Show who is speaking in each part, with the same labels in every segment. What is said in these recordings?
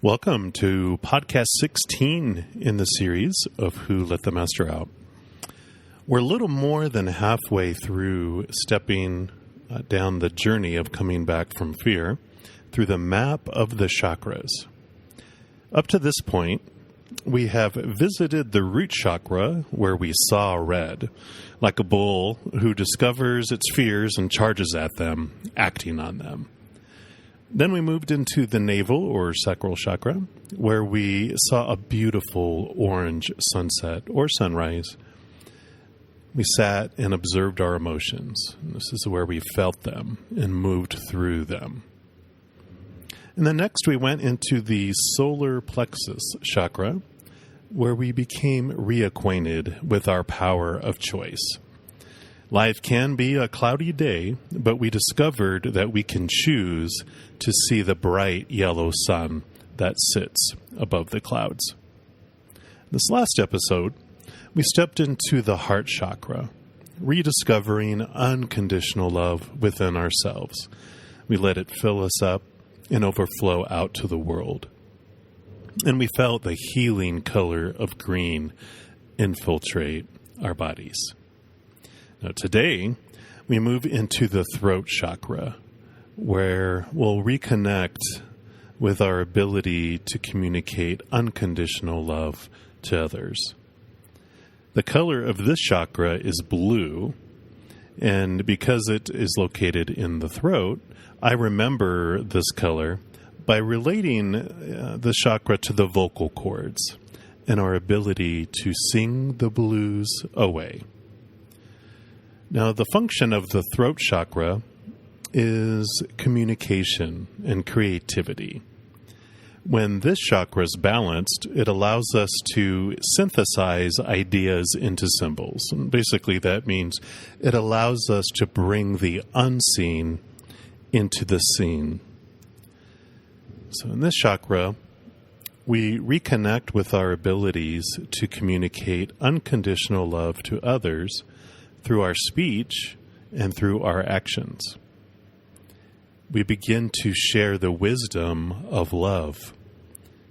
Speaker 1: Welcome to podcast 16 in the series of Who Let the Master Out. We're a little more than halfway through stepping down the journey of coming back from fear through the map of the chakras. Up to this point, we have visited the root chakra where we saw red, like a bull who discovers its fears and charges at them, acting on them. Then we moved into the navel or sacral chakra, where we saw a beautiful orange sunset or sunrise. We sat and observed our emotions. This is where we felt them and moved through them. And then next we went into the solar plexus chakra, where we became reacquainted with our power of choice. Life can be a cloudy day, but we discovered that we can choose to see the bright yellow sun that sits above the clouds. This last episode, we stepped into the heart chakra, rediscovering unconditional love within ourselves. We let it fill us up and overflow out to the world. And we felt the healing color of green infiltrate our bodies. Now, today, we move into the throat chakra, where we'll reconnect with our ability to communicate unconditional love to others. The color of this chakra is blue, and because it is located in the throat, I remember this color by relating the chakra to the vocal cords and our ability to sing the blues away. Now, the function of the throat chakra is communication and creativity. When this chakra is balanced, it allows us to synthesize ideas into symbols. And basically, that means it allows us to bring the unseen into the seen. So in this chakra, we reconnect with our abilities to communicate unconditional love to others through our speech and through our actions. We begin to share the wisdom of love.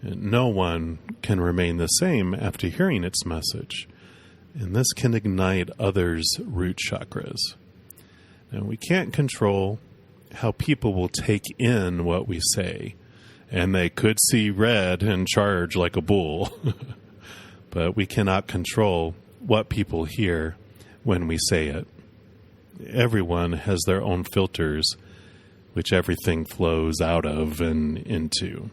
Speaker 1: And no one can remain the same after hearing its message. And this can ignite others' root chakras. Now, we can't control how people will take in what we say. And they could see red and charge like a bull. But we cannot control what people hear when we say it. Everyone has their own filters, which everything flows out of and into.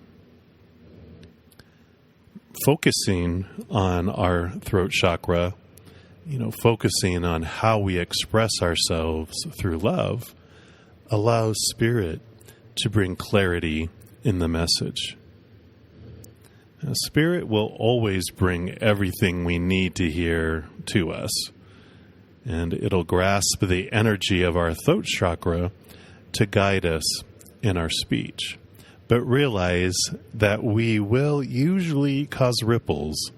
Speaker 1: Focusing on our throat chakra, focusing on how we express ourselves through love, allows spirit to bring clarity in the message. Now, spirit will always bring everything we need to hear to us. And it'll grasp the energy of our throat chakra to guide us in our speech. But realize that we will usually cause ripples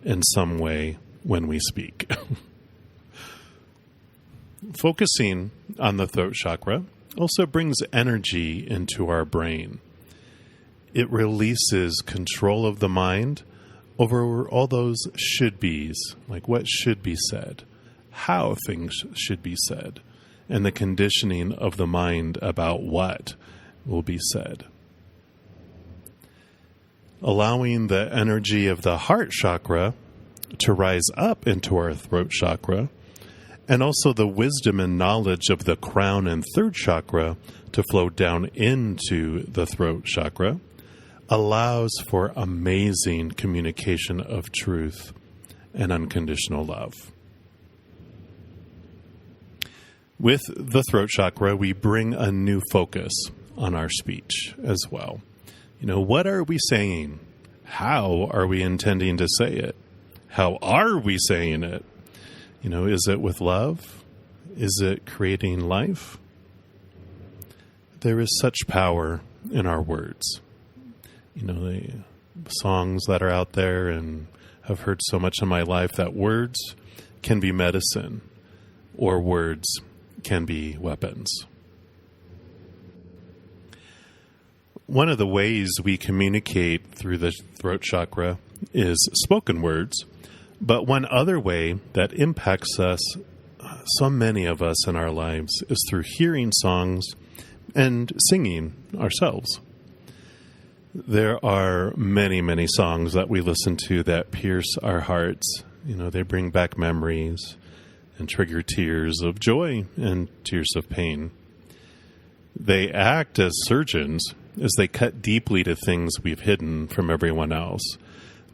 Speaker 1: in some way when we speak. Focusing on the throat chakra also brings energy into our brain. It releases control of the mind over all those should-bes, like what should be said, how things should be said, and the conditioning of the mind about what will be said. Allowing the energy of the heart chakra to rise up into our throat chakra, and also the wisdom and knowledge of the crown and third chakra to flow down into the throat chakra, allows for amazing communication of truth and unconditional love. With the throat chakra, we bring a new focus on our speech as well. What are we saying? How are we intending to say it? How are we saying it? Is it with love? Is it creating life? There is such power in our words. The songs that are out there, and I've heard so much in my life that words can be medicine or words can be weapons. one of the ways we communicate through the throat chakra is spoken words, but one other way that impacts us, so many of us in our lives, is through hearing songs and singing ourselves. There are many, many songs that we listen to that pierce our hearts. They bring back memories and trigger tears of joy and tears of pain. They act as surgeons as they cut deeply to things we've hidden from everyone else,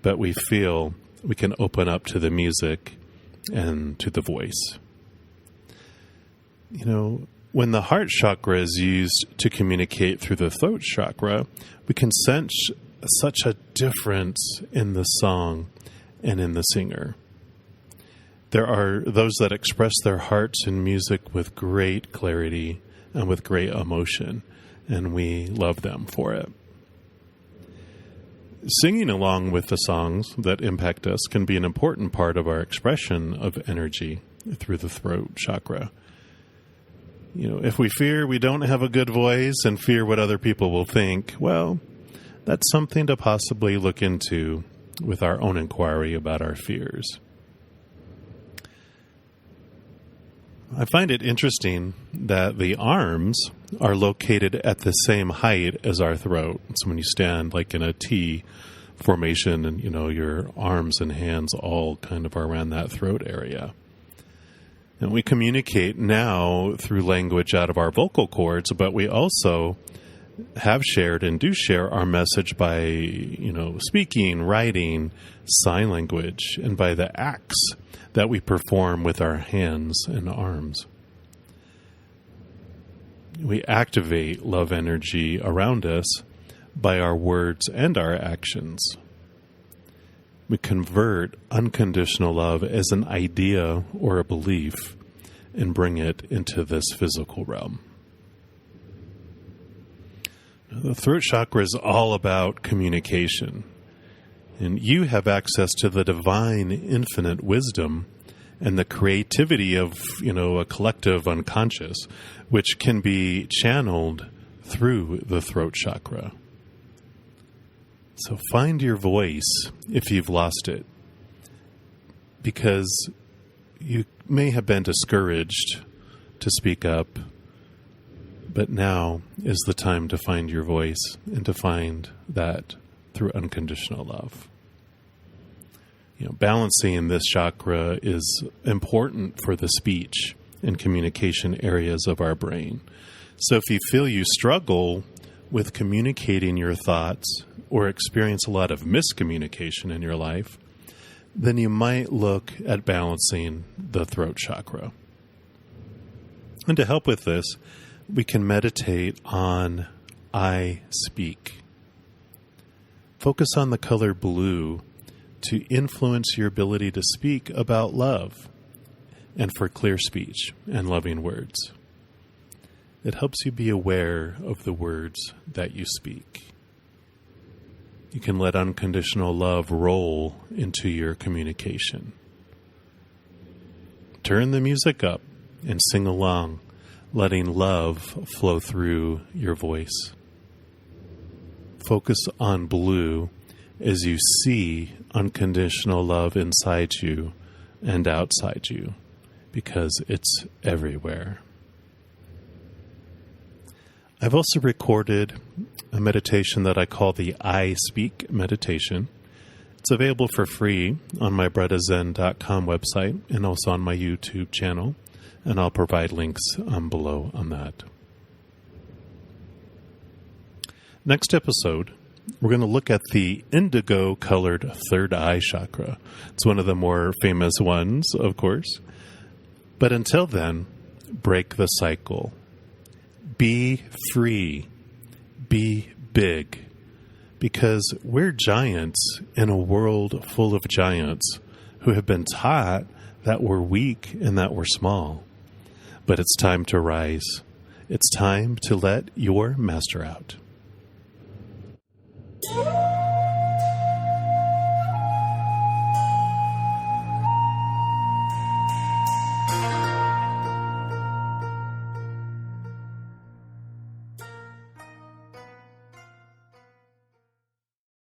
Speaker 1: but we feel we can open up to the music and to the voice. When the heart chakra is used to communicate through the throat chakra, we can sense such a difference in the song and in the singer. There are those that express their hearts in music with great clarity and with great emotion, and we love them for it. Singing along with the songs that impact us can be an important part of our expression of energy through the throat chakra. If we fear we don't have a good voice and fear what other people will think, well, that's something to possibly look into with our own inquiry about our fears. I find it interesting that the arms are located at the same height as our throat. So when you stand like in a T formation and, your arms and hands all kind of are around that throat area. And we communicate now through language out of our vocal cords, but we also have shared and do share our message by, speaking, writing, sign language, and by the acts that we perform with our hands and arms. We activate love energy around us by our words and our actions. We convert unconditional love as an idea or a belief and bring it into this physical realm. The throat chakra is all about communication. And you have access to the divine infinite wisdom and the creativity of, a collective unconscious, which can be channeled through the throat chakra. So find your voice if you've lost it, because you may have been discouraged to speak up, but now is the time to find your voice and to find that through unconditional love. Balancing this chakra is important for the speech and communication areas of our brain. So if you feel you struggle with communicating your thoughts or experience a lot of miscommunication in your life, then you might look at balancing the throat chakra. And to help with this, we can meditate on I speak. Focus on the color blue to influence your ability to speak about love and for clear speech and loving words. It helps you be aware of the words that you speak. You can let unconditional love roll into your communication. Turn the music up and sing along, letting love flow through your voice. Focus on blue as you see unconditional love inside you and outside you, because it's everywhere. I've also recorded a meditation that I call the I Speak meditation. It's available for free on my brettazen.com website and also on my YouTube channel, and I'll provide links below on that. Next episode, we're going to look at the indigo-colored third eye chakra. It's one of the more famous ones, of course. But until then, break the cycle. Be free. Be big. Because we're giants in a world full of giants who have been taught that we're weak and that we're small. But it's time to rise. It's time to let your master out.